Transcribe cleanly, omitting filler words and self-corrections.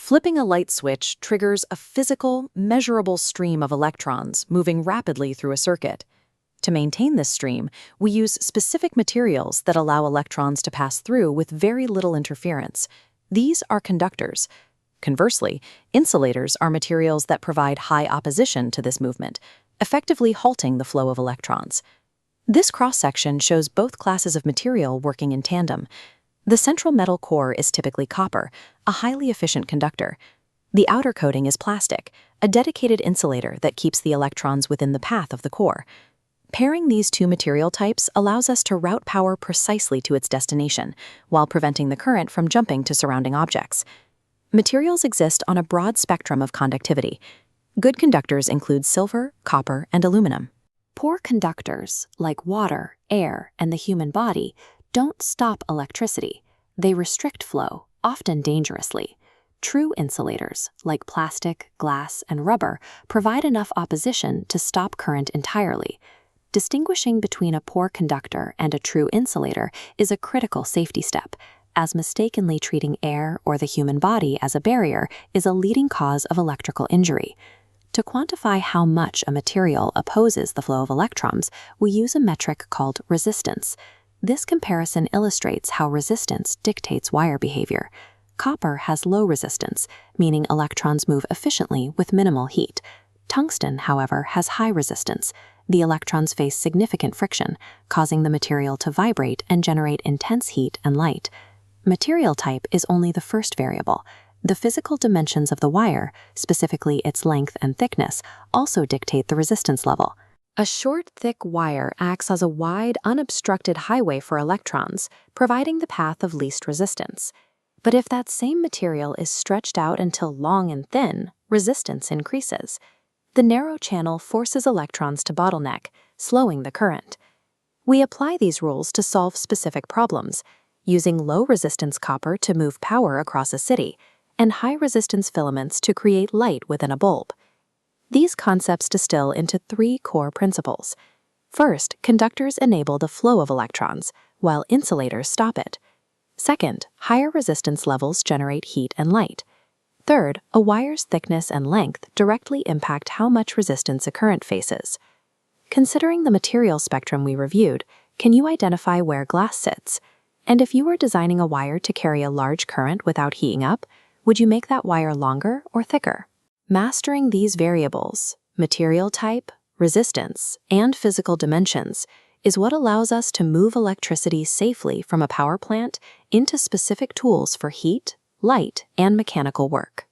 Flipping a light switch triggers a physical, measurable stream of electrons moving rapidly through a circuit. To maintain this stream, we use specific materials that allow electrons to pass through with very little interference. These are conductors. Conversely, insulators are materials that provide high opposition to this movement, effectively halting the flow of electrons. This cross-section shows both classes of material working in tandem. The central metal core is typically copper, a highly efficient conductor. The outer coating is plastic, a dedicated insulator that keeps the electrons within the path of the core. Pairing these two material types allows us to route power precisely to its destination, while preventing the current from jumping to surrounding objects. Materials exist on a broad spectrum of conductivity. Good conductors include silver, copper, and aluminum. Poor conductors, like water, air, and the human body, don't stop electricity. They restrict flow, often dangerously. True insulators, like plastic, glass, and rubber, provide enough opposition to stop current entirely. Distinguishing between a poor conductor and a true insulator is a critical safety step, as mistakenly treating air or the human body as a barrier is a leading cause of electrical injury. To quantify how much a material opposes the flow of electrons, we use a metric called resistance. This comparison illustrates how resistance dictates wire behavior. Copper has low resistance, meaning electrons move efficiently with minimal heat. Tungsten, however, has high resistance. The electrons face significant friction, causing the material to vibrate and generate intense heat and light. Material type is only the first variable. The physical dimensions of the wire, specifically its length and thickness, also dictate the resistance level. A short, thick wire acts as a wide, unobstructed highway for electrons, providing the path of least resistance. But if that same material is stretched out until long and thin, resistance increases. The narrow channel forces electrons to bottleneck, slowing the current. We apply these rules to solve specific problems, using low-resistance copper to move power across a city, and high-resistance filaments to create light within a bulb. These concepts distill into three core principles. First, conductors enable the flow of electrons, while insulators stop it. Second, higher resistance levels generate heat and light. Third, a wire's thickness and length directly impact how much resistance a current faces. Considering the material spectrum we reviewed, can you identify where glass sits? And if you were designing a wire to carry a large current without heating up, would you make that wire longer or thicker? Mastering these variables, material type, resistance, and physical dimensions, is what allows us to move electricity safely from a power plant into specific tools for heat, light, and mechanical work.